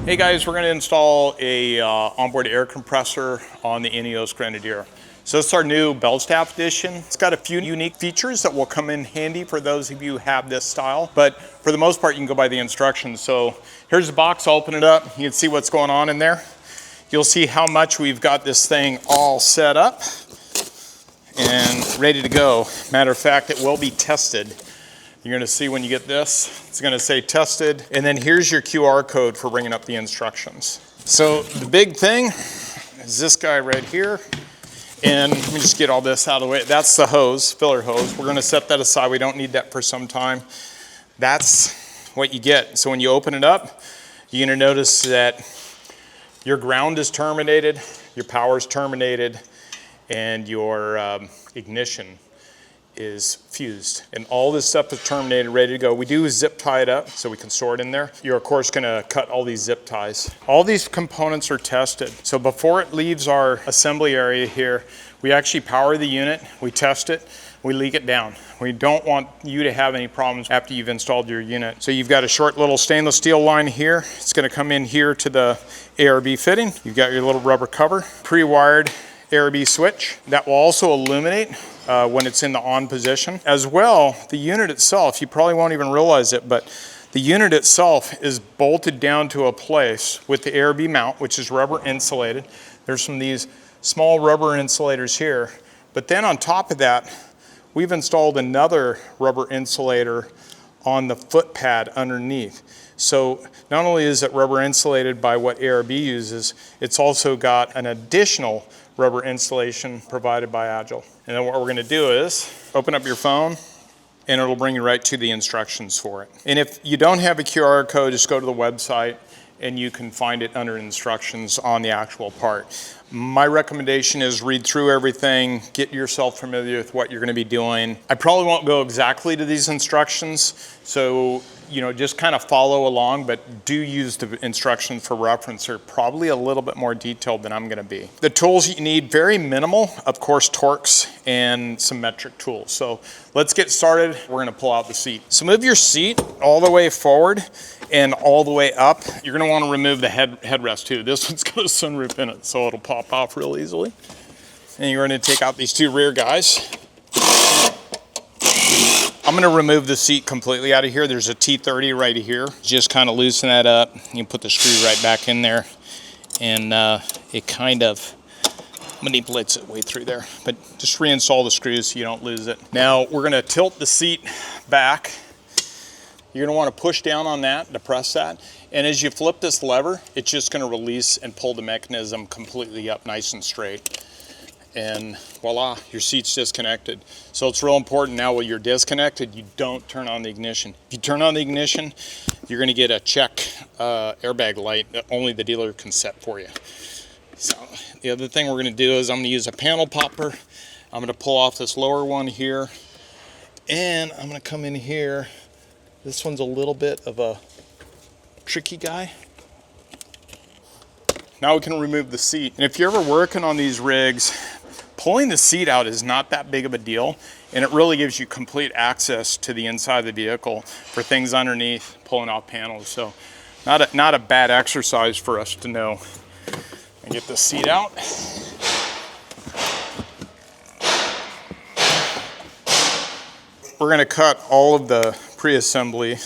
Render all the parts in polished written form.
Hey guys, we're going to install a onboard air compressor on the INEOS Grenadier. So it's our new Belstaff edition. It's got a few unique features that will come in handy for those of you who have this style, but for the most part you can go by the instructions. So here's the box, I'll open it up, you can see what's going on in there. You'll see how much we've got this thing all set up and ready to go. Matter of fact, it will be tested. You're going to see when you get this, it's going to say tested, and then here's your QR code for bringing up the instructions. So the big thing is this guy right here, and let me just get all this out of the way. That's the hose, filler hose. We're going to set that aside. We don't need that for some time. That's what you get. So when you open it up, you're going to notice that your ground is terminated, your power is terminated, and your ignition is fused, and all this stuff is terminated, ready to go. We do zip tie it up so we can store it in there. You're of course going to cut all these zip ties. All these components are tested, so before it leaves our assembly area here, we actually power the unit, we test it, we leak it down. We don't want you to have any problems after you've installed your unit. So you've got a short little stainless steel line here. It's going to come in here to the ARB fitting. You've got your little rubber cover, pre-wired ARB switch that will also illuminate when it's in the on position. As well, the unit itself, you probably won't even realize it, but the unit itself is bolted down to a place with the ARB mount, which is rubber insulated. There's some of these small rubber insulators here, but then on top of that, we've installed another rubber insulator on the foot pad underneath. So not only is it rubber insulated by what ARB uses, it's also got an additional rubber insulation provided by Agile. And then what we're going to do is open up your phone and it'll bring you right to the instructions for it. And if you don't have a QR code, just go to the website and you can find it under instructions on the actual part. My recommendation is read through everything, get yourself familiar with what you're going to be doing. I probably won't go exactly to these instructions, so just kind of follow along, but do use the instructions for reference. They're probably a little bit more detailed than I'm going to be. The tools you need, very minimal, of course, Torx and some metric tools. So let's get started. We're going to pull out the seat. So move your seat all the way forward and all the way up. You're going to want to remove the headrest too. This one's got a sunroof in it, so it'll pop off real easily. And you're going to take out these two rear guys. I'm going to remove the seat completely out of here. There's a T30 right here. Just kind of loosen that up. You can put the screw right back in there, and it kind of manipulates it way through there. But just reinstall the screws so you don't lose it. Now we're going to tilt the seat back. You're going to want to push down on that to press that. And as you flip this lever, it's just going to release and pull the mechanism completely up nice and straight. And voila, your seat's disconnected. So it's real important now when you're disconnected, you don't turn on the ignition. If you turn on the ignition, you're going to get a check airbag light that only the dealer can set for you. So the other thing we're going to do is I'm going to use a panel popper. I'm going to pull off this lower one here, and I'm going to come in here. This one's a little bit of a tricky guy. Now we can remove the seat. And if you're ever working on these rigs, pulling the seat out is not that big of a deal, and it really gives you complete access to the inside of the vehicle for things underneath, pulling off panels. So not a bad exercise for us to know. And get the seat out. We're going to cut all of the pre-assembly.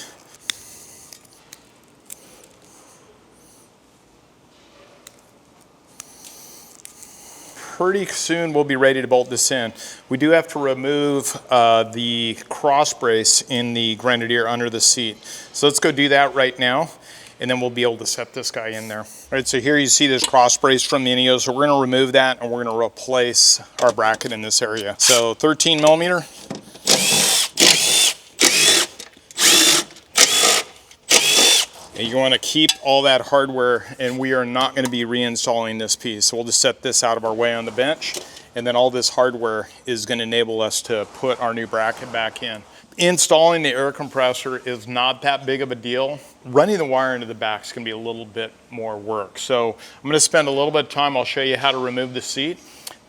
Pretty soon we'll be ready to bolt this in. We do have to remove the cross brace in the Grenadier under the seat. So let's go do that right now, and then we'll be able to set this guy in there. All right, so here you see this cross brace from the INEOS. So we're going to remove that, and we're going to replace our bracket in this area. So 13 millimeter. And you want to keep all that hardware, and we are not going to be reinstalling this piece. So we'll just set this out of our way on the bench, and then all this hardware is going to enable us to put our new bracket back in. Installing the air compressor is not that big of a deal. Running the wire into the back is going to be a little bit more work. So I'm going to spend a little bit of time. I'll show you how to remove the seat.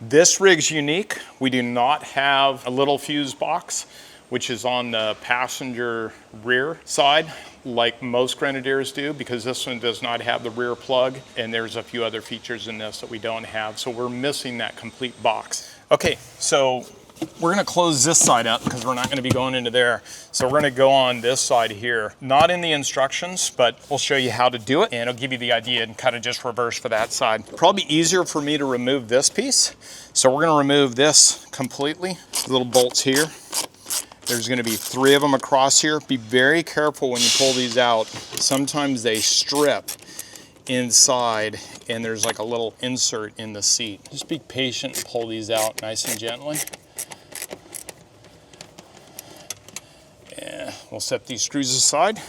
This rig's unique. We do not have a little fuse box, which is on the passenger rear side. like most Grenadiers do, because this one does not have the rear plug, and there's a few other features in this that we don't have, so we're missing that complete box. Okay, so we're gonna close this side up because we're not gonna be going into there. So we're gonna go on this side here. Not in the instructions, but we'll show you how to do it, and it'll give you the idea and kind of just reverse for that side. Probably easier for me to remove this piece. So we're gonna remove this completely. Little bolts here. There's gonna be 3 of them across here. Be very careful when you pull these out. Sometimes they strip inside and there's like a little insert in the seat. Just be patient and pull these out nice and gently. Yeah, we'll set these screws aside.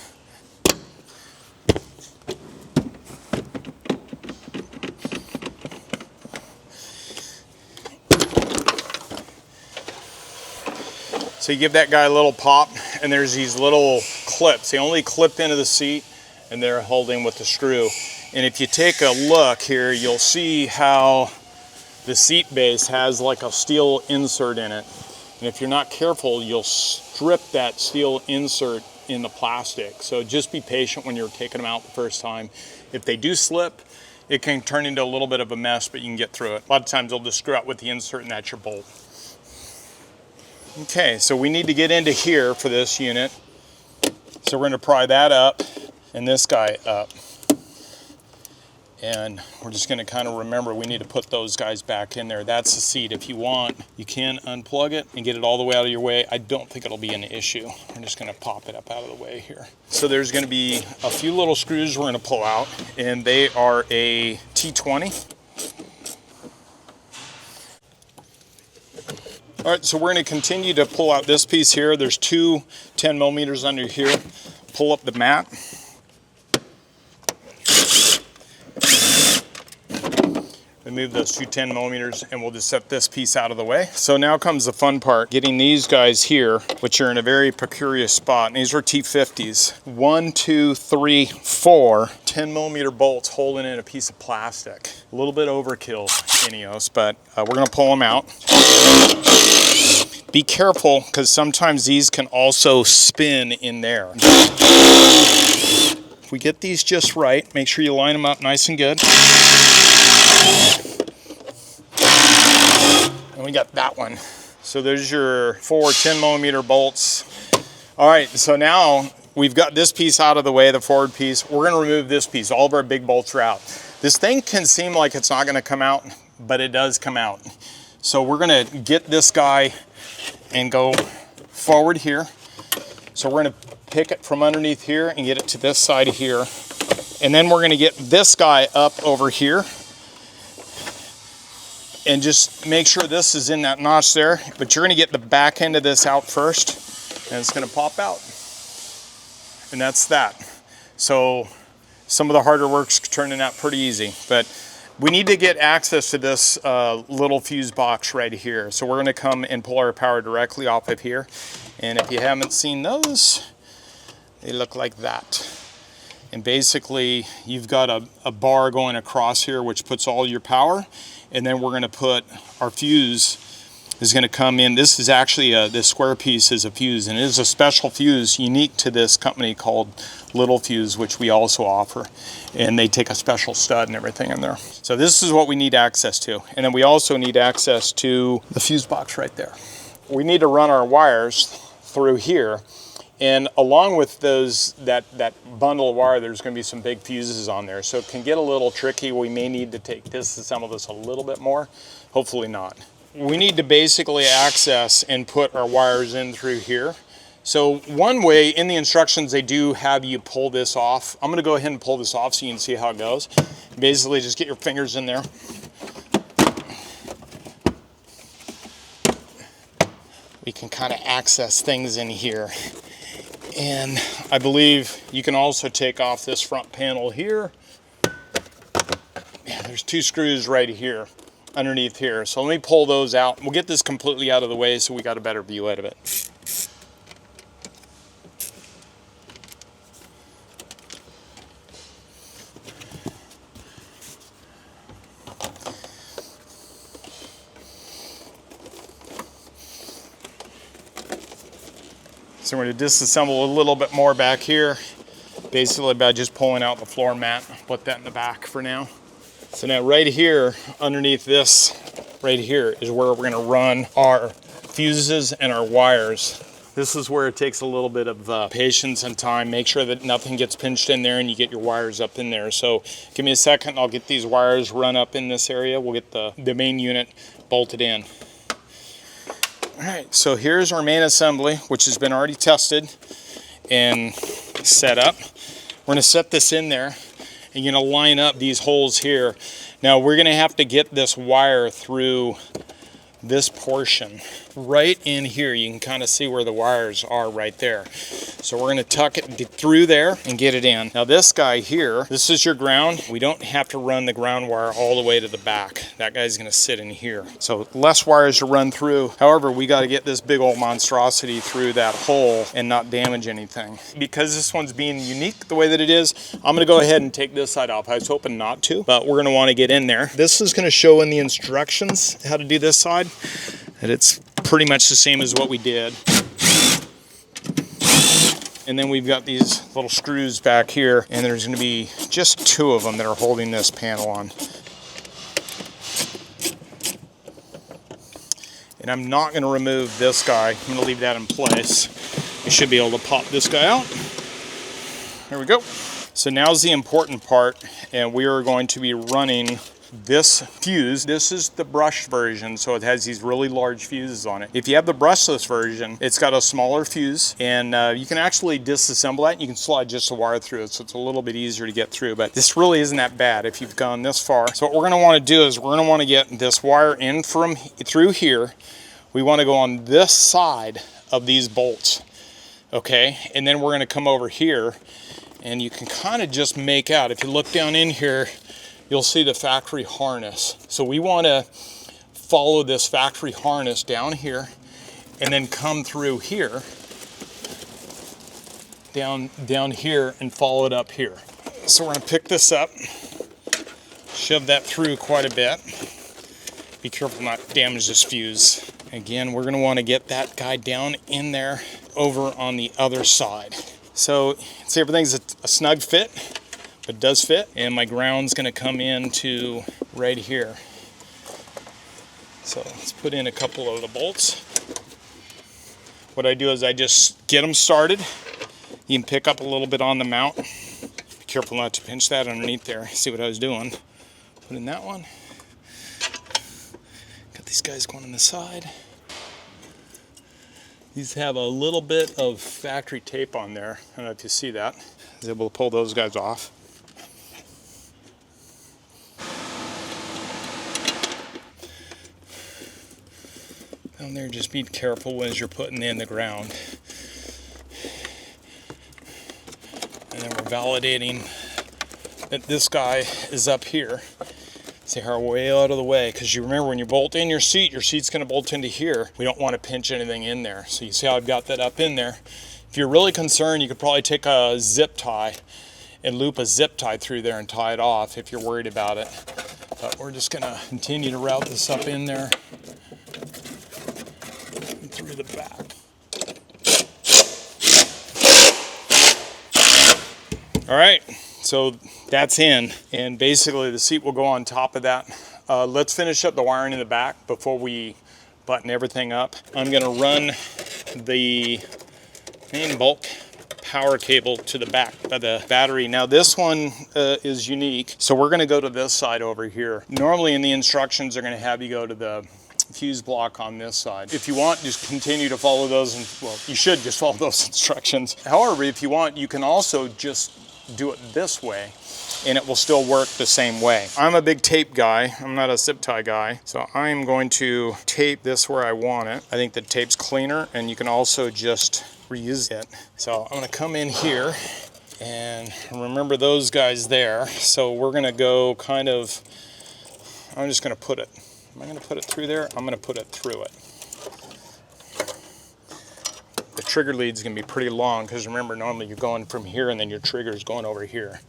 So you give that guy a little pop, and there's these little clips. They only clip into the seat, and they're holding with the screw. And if you take a look here, you'll see how the seat base has like a steel insert in it. And if you're not careful, you'll strip that steel insert in the plastic. So just be patient when you're taking them out the first time. If they do slip, it can turn into a little bit of a mess, but you can get through it. A lot of times they'll just screw out with the insert and that's your bolt. Okay, so we need to get into here for this unit. So we're gonna pry that up and this guy up. And we're just gonna kind of remember we need to put those guys back in there. That's the seat. If you want, you can unplug it and get it all the way out of your way. I don't think it'll be an issue. I'm just gonna pop it up out of the way here. So there's gonna be a few little screws we're gonna pull out, and they are a T20. All right, so we're gonna continue to pull out this piece here. There's 2 10 millimeters under here. Pull up the mat. Remove those 2 10 millimeters, and we'll just set this piece out of the way. So now comes the fun part, getting these guys here, which are in a very peculiar spot. And these are T50s. 1, 2, 3, 4 10 millimeter bolts holding in a piece of plastic. A little bit overkill, INEOS, but we're gonna pull them out. Be careful, because sometimes these can also spin in there. If we get these just right, make sure you line them up nice and good. And we got that one. So there's your 4 10 millimeter bolts. All right, so now we've got this piece out of the way, the forward piece. We're gonna remove this piece. All of our big bolts are out. This thing can seem like it's not gonna come out, but it does come out. So we're gonna get this guy and go forward here. So we're gonna pick it from underneath here and get it to this side of here. And then we're gonna get this guy up over here and just make sure this is in that notch there. But you're gonna get the back end of this out first, and it's gonna pop out. And that's that. So some of the harder work's turning out pretty easy, but we need to get access to this little fuse box right here. So we're gonna come and pull our power directly off of here. And if you haven't seen those, they look like that. And basically you've got a bar going across here which puts all your power, and then we're gonna put our fuse is gonna come in. This is actually, this square piece is a fuse, and it is a special fuse unique to this company called Little Fuse, which we also offer. And they take a special stud and everything in there. So this is what we need access to. And then we also need access to the fuse box right there. We need to run our wires through here. And along with those, that bundle of wire, there's gonna be some big fuses on there. So it can get a little tricky. We may need to disassemble this a little bit more, hopefully not. We need to basically access and put our wires in through here. So one way, in the instructions, they do have you pull this off. I'm gonna go ahead and pull this off so you can see how it goes. Basically, just get your fingers in there. We can kind of access things in here. And I believe you can also take off this front panel here. Yeah, there's 2 screws right here, underneath here. So let me pull those out. We'll get this completely out of the way so we got a better view out of it. So we're going to disassemble a little bit more back here. basically by just pulling out the floor mat. Put that in the back for now. So now right here, underneath this, right here is where we're gonna run our fuses and our wires. This is where it takes a little bit of patience and time. Make sure that nothing gets pinched in there and you get your wires up in there. So give me a second, I'll get these wires run up in this area. We'll get the main unit bolted in. All right, so here's our main assembly, which has been already tested and set up. We're gonna set this in there and you're gonna line up these holes here. Now we're gonna have to get this wire through this portion. Right in here, you can kind of see where the wires are right there. So we're gonna tuck it through there and get it in. Now this guy here, this is your ground. We don't have to run the ground wire all the way to the back. That guy's gonna sit in here. So less wires to run through. However, we gotta get this big old monstrosity through that hole and not damage anything. Because this one's being unique the way that it is, I'm gonna go ahead and take this side off. I was hoping not to, but we're gonna wanna get in there. This is gonna show in the instructions how to do this side. And it's pretty much the same as what we did. And then we've got these little screws back here, and there's going to be just 2 of them that are holding this panel on. And I'm not going to remove this guy. I'm going to leave that in place. You should be able to pop this guy out. There we go. So now's the important part, and we are going to be running this fuse. This is the brushed version, so it has these really large fuses on it. If you have the brushless version, it's got a smaller fuse, and you can actually disassemble that. You can slide just a wire through it, so it's a little bit easier to get through, but this really isn't that bad if you've gone this far. So what we're going to want to do is we're going to want to get this wire in from through here. We want to go on this side of these bolts, okay? And then we're going to come over here, and you can kind of just make out, if you look down in here, you'll see the factory harness. So we want to follow this factory harness down here and then come through here, down here and follow it up here. So we're going to pick this up, shove that through quite a bit. Be careful not to damage this fuse. Again, we're going to want to get that guy down in there over on the other side. So see, everything's a snug fit. It does fit, and my ground's going to come into right here. So let's put in a couple of the bolts. What I do is I just get them started. You can pick up a little bit on the mount. Be careful not to pinch that underneath there. See what I was doing. Put in that one. Got these guys going on the side. These have a little bit of factory tape on there. I don't know if you see that. I was able to pull those guys off. Down there, just be careful as you're putting in the ground. And then we're validating that this guy is up here. See how we're way out of the way, because you remember when you bolt in your seat's going to bolt into here. We don't want to pinch anything in there. So you see how I've got that up in there. If you're really concerned, you could probably take a zip tie and loop a zip tie through there and tie it off if you're worried about it. But we're just going to continue to route this up in there. Through the back. All right, so that's in, and basically the seat will go on top of that. Let's finish up the wiring in the back before we button everything up. I'm going to run the main bulk power cable to the back of the battery. Now this one is unique, so we're going to go to this side over here. Normally in the instructions they're going to have you go to the fuse block on this side. If you want, just continue to follow those, and well, you should just follow those instructions. However, if you want, you can also just do it this way and it will still work the same way. I'm a big tape guy. I'm not a zip tie guy. So I'm going to tape this where I want it. I think the tape's cleaner, and you can also just reuse it. So I'm gonna come in here and remember those guys there. So we're gonna go kind of, I'm just gonna put it, am I going to put it through there? I'm going to put it through it. The trigger lead's going to be pretty long, because remember, normally you're going from here and then your trigger is going over here.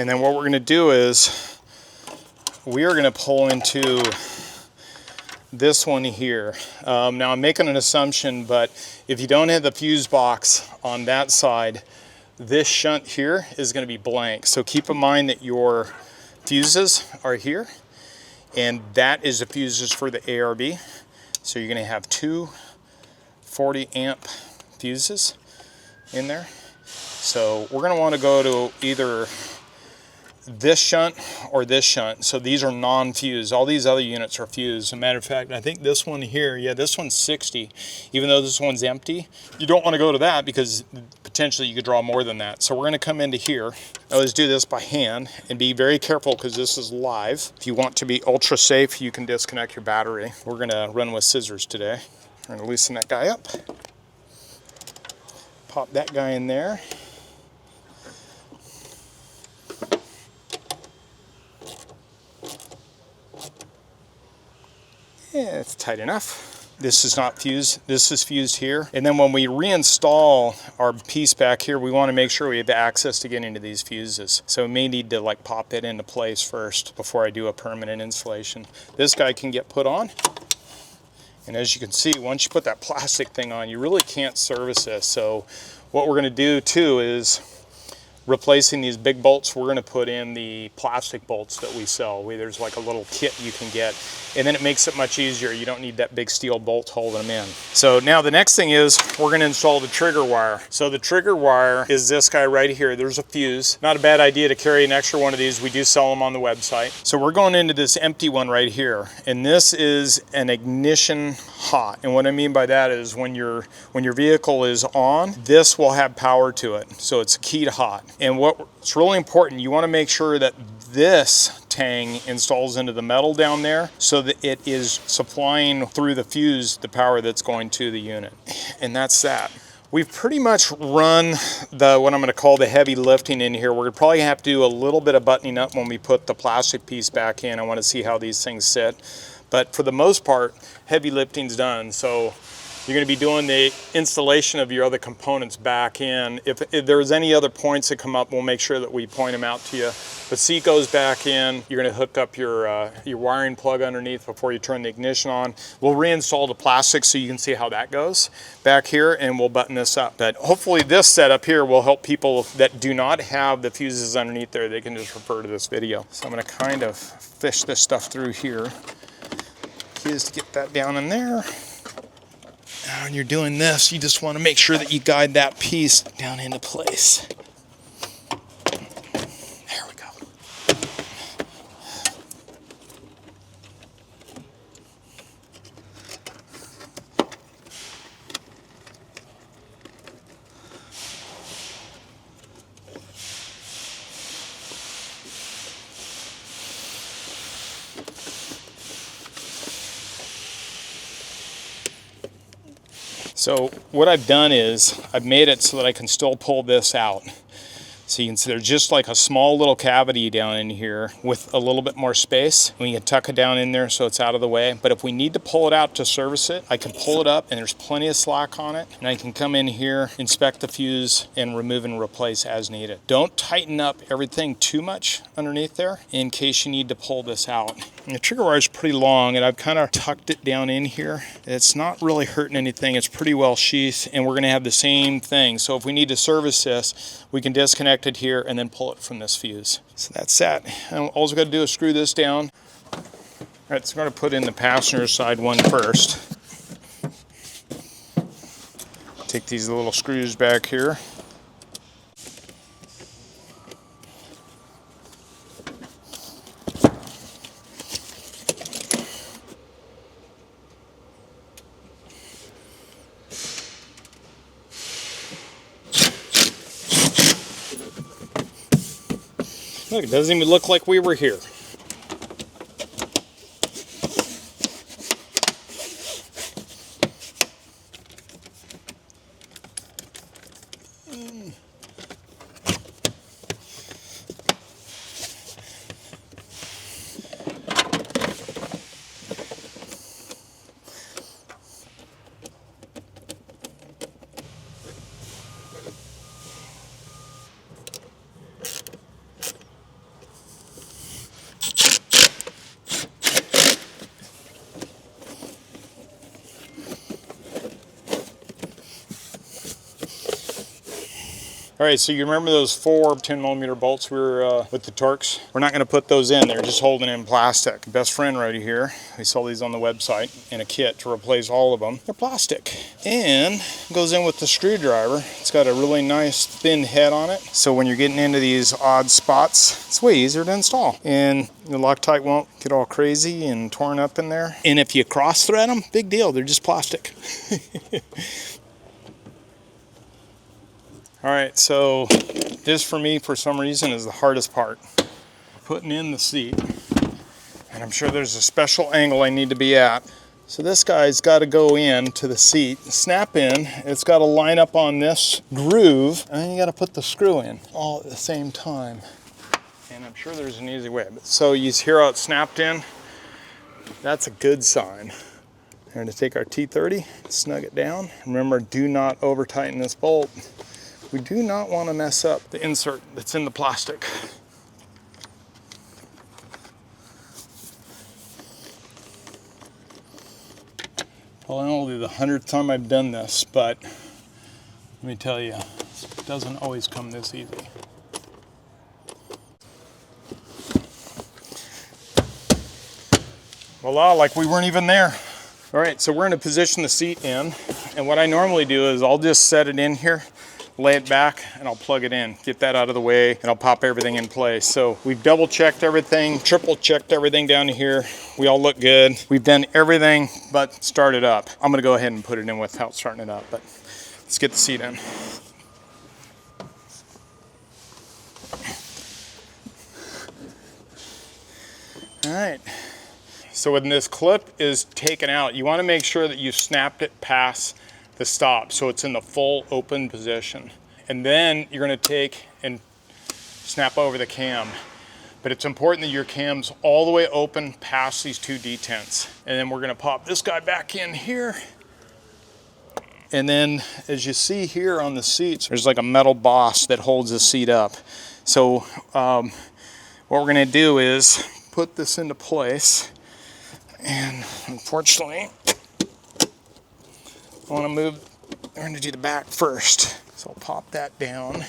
And then what we're going to do is we are going to pull into this one here. Now I'm making an assumption, but if you don't have the fuse box on that side, this shunt here is going to be blank. So keep in mind that your fuses are here, and that is the fuses for the ARB. So you're going to have two 40 amp fuses in there. So we're going to want to go to either this shunt or this shunt. So these are non-fused. All these other units are fused. As a matter of fact, I think this one here, yeah, this one's 60. Even though this one's empty, you don't want to go to that because potentially you could draw more than that. So we're going to come into here. I always do this by hand and be very careful because this is live. If you want to be ultra safe, you can disconnect your battery. We're going to run with scissors today. We're going to loosen that guy up. Pop that guy in there. Yeah, it's tight enough. This is not fused. This is fused here. And then when we reinstall our piece back here, we want to make sure we have access to get into these fuses. So we may need to like pop it into place first before I do a permanent installation. This guy can get put on. And as you can see, once you put that plastic thing on, you really can't service this. So what we're going to do too is replacing these big bolts, we're going to put in the plastic bolts that we sell. There's like a little kit you can get, and then it makes it much easier. You don't need that big steel bolt holding them in. So now the next thing is we're going to install the trigger wire. So the trigger wire is this guy right here. There's a fuse. Not a bad idea to carry an extra one of these. We do sell them on the website. So we're going into this empty one right here, and this is an ignition hot. And what I mean by that is when your vehicle is on, this will have power to it. So it's keyed hot. And what's really important, you want to make sure that this tang installs into the metal down there so that it is supplying through the fuse the power that's going to the unit. And that's that. We've pretty much run what I'm going to call the heavy lifting in here. We're going to probably have to do a little bit of buttoning up when we put the plastic piece back in. I want to see how these things sit. But for the most part, heavy lifting's done. So you're going to be doing the installation of your other components back in. If there's any other points that come up, we'll make sure that we point them out to you. The seat goes back in. You're going to hook up your wiring plug underneath before you turn the ignition on. We'll reinstall the plastic so you can see how that goes back here, and we'll button this up. But hopefully this setup here will help people that do not have the fuses underneath there. They can just refer to this video. So I'm going to kind of fish this stuff through here. Key is to get that down in there. Now when you're doing this, you just want to make sure that you guide that piece down into place. There we go. So what I've done is I've made it so that I can still pull this out. So you can see there's just like a small little cavity down in here with a little bit more space. We can tuck it down in there so it's out of the way. But if we need to pull it out to service it, I can pull it up and there's plenty of slack on it. And I can come in here, inspect the fuse, and remove and replace as needed. Don't tighten up everything too much underneath there in case you need to pull this out. And the trigger wire is pretty long, and I've kind of tucked it down in here. It's not really hurting anything. It's pretty well sheathed, and we're going to have the same thing. So if we need to service this, we can disconnect it here and then pull it from this fuse. So that's that. And all we've got to do is screw this down. All right, so I'm going to put in the passenger side one first. Take these little screws back here. Look, it doesn't even look like we were here. All right, so you remember those 4 10mm bolts we were with the Torx? We're not gonna put those in, they're just holding in plastic. Best friend right here, we sell these on the website in a kit to replace all of them. They're plastic. And it goes in with the screwdriver. It's got a really nice thin head on it. So when you're getting into these odd spots, it's way easier to install. And the Loctite won't get all crazy and torn up in there. And if you cross thread them, big deal, they're just plastic. All right, so this for me, for some reason, is the hardest part. Putting in the seat. And I'm sure there's a special angle I need to be at. So this guy's got to go in to the seat, snap in. It's got to line up on this groove, and then you got to put the screw in all at the same time. And I'm sure there's an easy way. So you hear how it snapped in? That's a good sign. We're going to take our T30, snug it down. Remember, do not over tighten this bolt. We do not want to mess up the insert that's in the plastic. Well, only the 100th time I've done this, but let me tell you, it doesn't always come this easy. Voila, like we weren't even there. All right, so we're going to position the seat in, and what I normally do is I'll just set it in here, lay it back, and I'll plug it in, get that out of the way, and I'll pop everything in place. So we've double checked everything, triple checked everything down here. We all look good. We've done everything but start it up. I'm gonna go ahead and put it in without starting it up, but let's get the seat in. All right. So when this clip is taken out, you wanna make sure that you snapped it past the stop so it's in the full open position. And then you're gonna take and snap over the cam. But it's important that your cam's all the way open past these 2 detents. And then we're gonna pop this guy back in here. And then as you see here on the seats, there's like a metal boss that holds the seat up. So what we're gonna do is put this into place. And unfortunately, I want to move, we're going to do the back first. So I'll pop that down.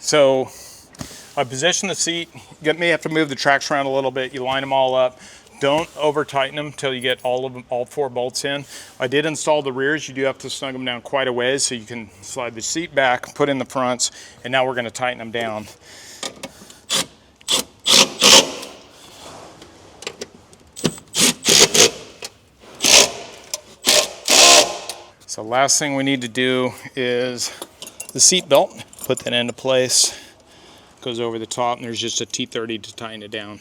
So I position the seat. You may have to move the tracks around a little bit. You line them all up. Don't over tighten them until you get all 4 bolts in. I did install the rears. You do have to snug them down quite a ways so you can slide the seat back, put in the fronts, and now we're going to tighten them down. So last thing we need to do is the seat belt. Put that into place. Goes over the top, and there's just a T30 to tighten it down.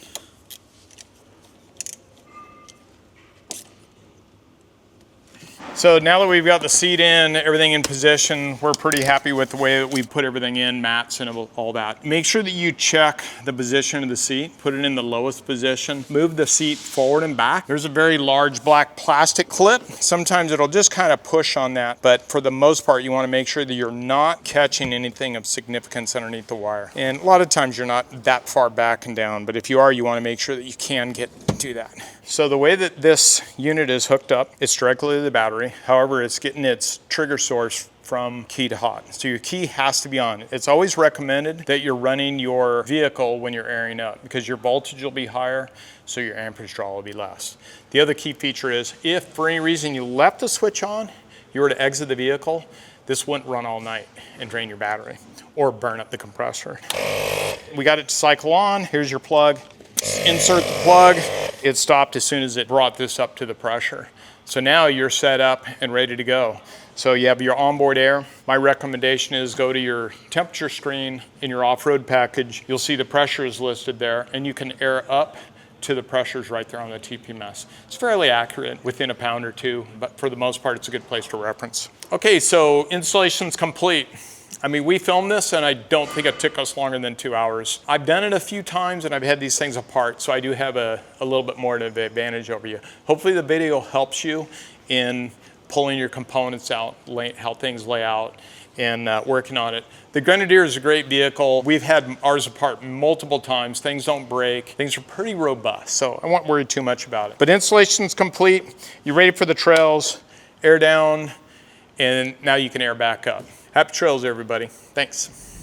So now that we've got the seat in, everything in position, we're pretty happy with the way that we put everything in, mats and all that. Make sure that you check the position of the seat, put it in the lowest position, move the seat forward and back. There's a very large black plastic clip. Sometimes it'll just kind of push on that, but for the most part, you want to make sure that you're not catching anything of significance underneath the wire. And a lot of times you're not that far back and down, but if you are, you want to make sure that you can get to that. So the way that this unit is hooked up, it's directly to the battery. However, it's getting its trigger source from key to hot. So your key has to be on. It's always recommended that you're running your vehicle when you're airing up because your voltage will be higher, so your amperage draw will be less. The other key feature is if for any reason you left the switch on, you were to exit the vehicle, this wouldn't run all night and drain your battery or burn up the compressor. We got it to cycle on. Here's your plug. Insert the plug. It stopped as soon as it brought this up to the pressure. So now you're set up and ready to go. So you have your onboard air. My recommendation is go to your temperature screen in your off-road package. You'll see the pressure is listed there, and you can air up to the pressures right there on the TPMS. It's fairly accurate, within a pound or 2, but for the most part, it's a good place to reference. Okay, so installation's complete. I mean, we filmed this and I don't think it took us longer than 2 hours. I've done it a few times and I've had these things apart, so I do have a little bit more of an advantage over you. Hopefully the video helps you in pulling your components out, how things lay out, and working on it. The Grenadier is a great vehicle. We've had ours apart multiple times. Things don't break. Things are pretty robust, so I won't worry too much about it. But installation's complete. You're ready for the trails, air down, and now you can air back up. Happy trails, everybody. Thanks.